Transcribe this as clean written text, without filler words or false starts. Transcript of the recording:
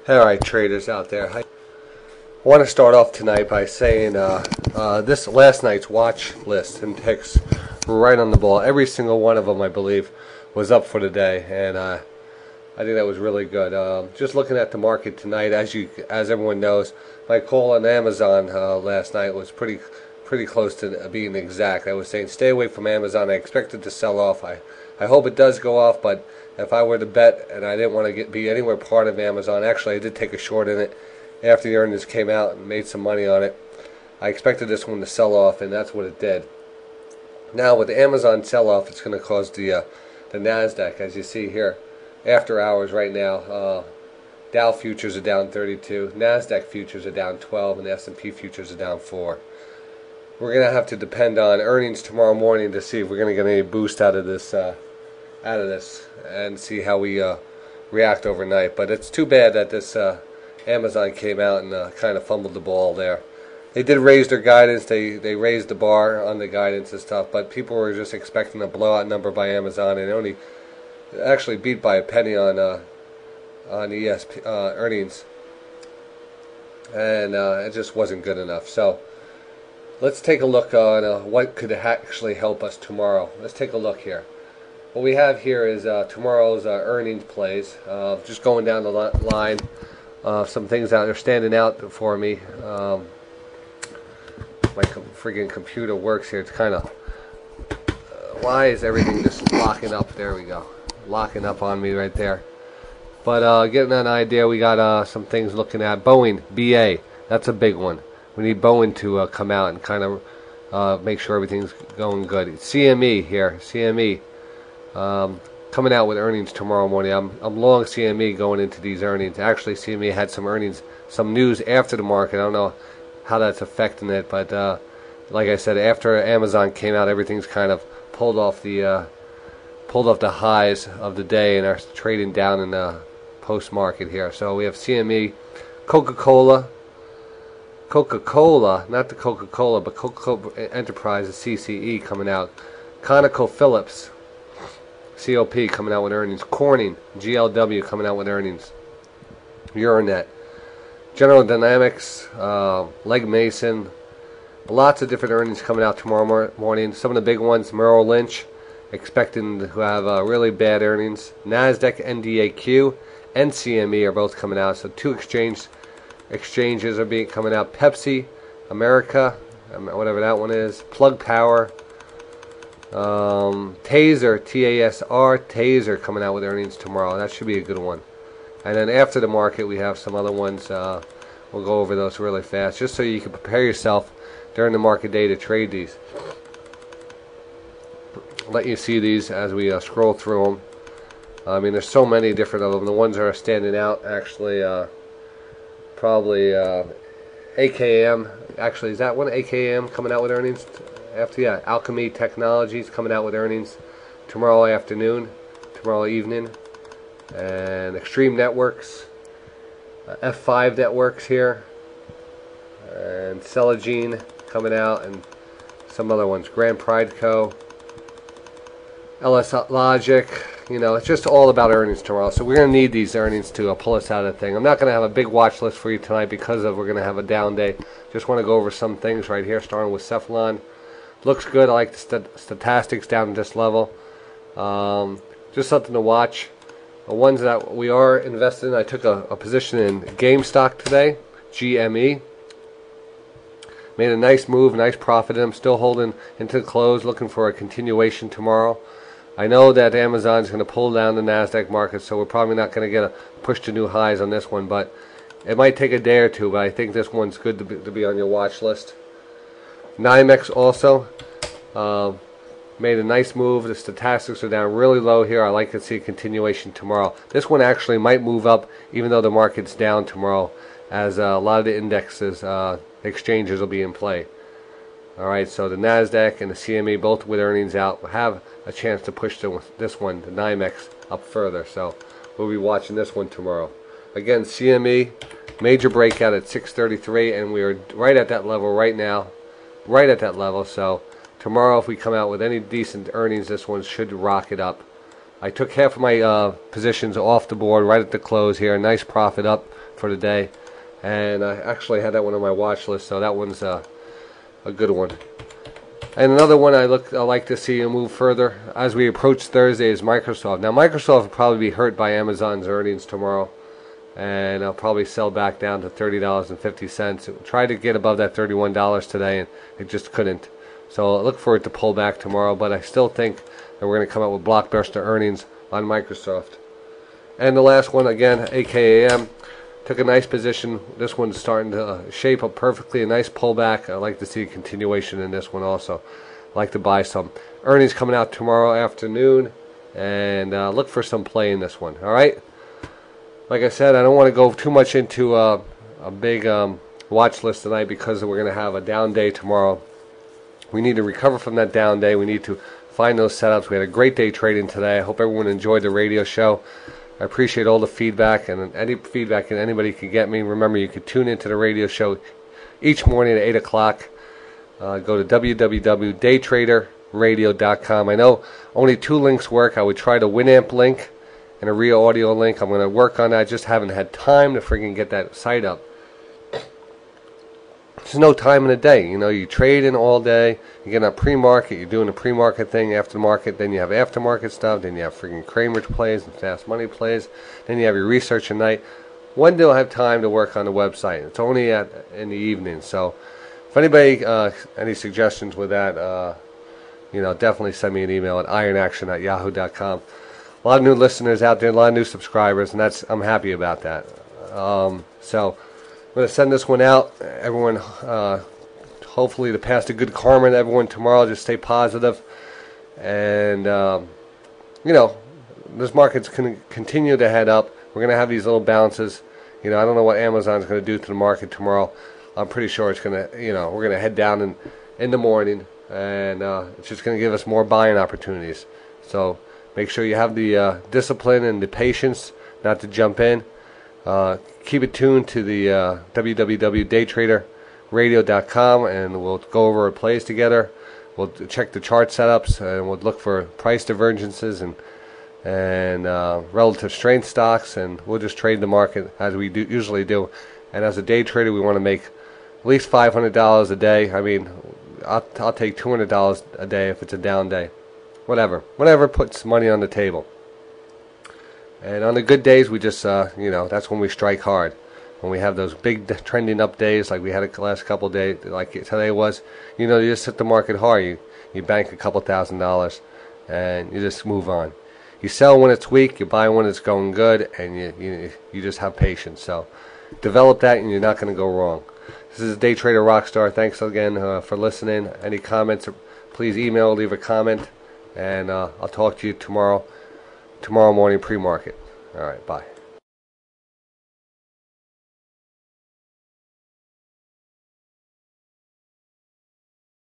Alright, traders out there. I want to start off tonight by saying this last night's watch list and picks were right on the ball. Every single one of them, I believe, was up for the day, and I think that was really good. Just looking at the market tonight, as everyone knows, my call on Amazon last night was pretty close to being exact. I was saying stay away from Amazon. I expect it to sell off. I hope it does go off, but if I were to bet and I didn't want to be anywhere part of Amazon, actually I did take a short in it after the earnings came out and made some money on it. I expected this one to sell off, and that's what it did. Now with the Amazon sell-off, it's going to cause the NASDAQ, as you see here, after hours right now. Dow futures are down 32, NASDAQ futures are down 12, and the S&P futures are down 4. We're going to have to depend on earnings tomorrow morning to see if we're going to get any boost out of this and see how we react overnight. But it's too bad that this Amazon came out and kind of fumbled the ball there. They did raise their guidance. They raised the bar on the guidance and stuff, but people were just expecting a blowout number by Amazon, and only actually beat by a penny on ESP earnings, and it just wasn't good enough. So let's take a look on what could actually help us tomorrow. Let's take a look here. What we have here is tomorrow's earnings plays. Just going down the line, some things that are standing out for me. My friggin' computer works here. It's kind of why is everything just locking up? There we go, locking up on me right there. But getting an idea, we got some things looking at. Boeing, BA, that's a big one. We need Boeing to come out and kind of make sure everything's going good. CME here, CME. Coming out with earnings tomorrow morning. I'm long CME going into these earnings. Actually, CME had some earnings, some news after the market. I don't know how that's affecting it, but like I said, after Amazon came out, everything's kind of pulled off the highs of the day and are trading down in the post market here. So we have CME, Coca-Cola, not the Coca-Cola, but Coca-Cola Enterprises, CCE, coming out. ConocoPhillips, COP, coming out with earnings. Corning, GLW, coming out with earnings. Euronet, General Dynamics, Legg Mason, lots of different earnings coming out tomorrow morning. Some of the big ones, Merrill Lynch, expecting to have really bad earnings. NASDAQ, NDAQ, and CME are both coming out. So two exchanges are coming out. Pepsi, America, whatever that one is. Plug Power, Taser, TASR, Taser coming out with earnings tomorrow. That should be a good one. And then after the market, we have some other ones. We'll go over those really fast, just so you can prepare yourself during the market day to trade these. Let you see these as we scroll through them. I mean, there's so many different of them. The ones that are standing out, actually, probably AKM. Actually, is that one AKM coming out with earnings? Yeah, Alchemy Technologies coming out with earnings tomorrow afternoon, tomorrow evening. And Extreme Networks, F5 Networks here, and Celogene coming out, and some other ones, Grand Pride Co., LS Logic. You know, it's just all about earnings tomorrow. So we're going to need these earnings to pull us out of the thing. I'm not going to have a big watch list for you tonight because we're going to have a down day. Just want to go over some things right here, starting with Cephalon. Looks good. I like the statistics down at this level. Just something to watch. The ones that we are invested in, I took a position in GameStop today, GME. Made a nice move, nice profit. I'm still holding into the close, looking for a continuation tomorrow. I know that Amazon's going to pull down the NASDAQ market, so we're probably not going to get a push to new highs on this one, but it might take a day or two, but I think this one's good to be on your watch list. NYMEX also. Made a nice move. The statistics are down really low here. I like to see a continuation tomorrow. This one actually might move up even though the market's down tomorrow, as a lot of the indexes, exchanges will be in play. Alright, so the NASDAQ and the CME, both with earnings out, will have a chance to push this one, the NYMEX, up further. So we'll be watching this one tomorrow. Again, CME, major breakout at 633, and we are right at that level right now. Right at that level, so tomorrow, if we come out with any decent earnings, this one should rocket up. I took half of my positions off the board right at the close here. Nice profit up for the day, and I actually had that one on my watch list, so that one's a good one. And another one I like to see move further as we approach Thursday is Microsoft. Now Microsoft will probably be hurt by Amazon's earnings tomorrow, and I'll probably sell back down to $30.50. Tried to get above that $31 today, and it just couldn't. So I look for it to pull back tomorrow, but I still think that we're going to come out with blockbuster earnings on Microsoft. And the last one, again, AKAM. Took a nice position. This one's starting to shape up perfectly. A nice pullback. I like to see a continuation in this one also. I like to buy some. Earnings coming out tomorrow afternoon, and look for some play in this one. All right. Like I said, I don't want to go too much into a big watch list tonight because we're going to have a down day tomorrow. We need to recover from that down day. We need to find those setups. We had a great day trading today. I hope everyone enjoyed the radio show. I appreciate all the feedback, and any feedback that anybody can get me. Remember, you can tune into the radio show each morning at 8 o'clock. Go to www.DayTraderRadio.com. I know only 2 links work. I would try the Winamp link and a real audio link. I'm going to work on that. I just haven't had time to freaking get that site up. There's no time in the day. You know, you trade in all day. You get on pre-market. You're doing the pre-market thing, after-market. Then you have aftermarket stuff. Then you have freaking Kramer's plays and fast money plays. Then you have your research at night. When do I have time to work on the website? It's only in the evening. So if anybody, any suggestions with that, you know, definitely send me an email at ironaction@yahoo.com. A lot of new listeners out there, a lot of new subscribers, and I'm happy about that. So I'm going to send this one out. Everyone, hopefully to pass the good karma to everyone tomorrow. Just stay positive. And, you know, this market's going to continue to head up. We're going to have these little bounces. You know, I don't know what Amazon's going to do to the market tomorrow. I'm pretty sure it's going to, you know, we're going to head down in the morning. And it's just going to give us more buying opportunities. So make sure you have the discipline and the patience not to jump in. Keep it tuned to the www.DayTraderRadio.com, and we'll go over our plays together. We'll check the chart setups, and we'll look for price divergences and relative strength stocks, and we'll just trade the market as we usually do. And as a day trader, we want to make at least $500 a day. I mean, I'll take $200 a day if it's a down day. Whatever puts money on the table. And on the good days, we just, you know, that's when we strike hard. When we have those big trending up days like we had the last couple of days, like today was, you know, you just hit the market hard. You bank a couple $1,000s, and you just move on. You sell when it's weak, you buy when it's going good, and you just have patience. So develop that, and you're not going to go wrong. This is Day Trader Rockstar. Thanks again for listening. Any comments, please email, leave a comment, and I'll talk to you tomorrow morning pre-market. All right, bye.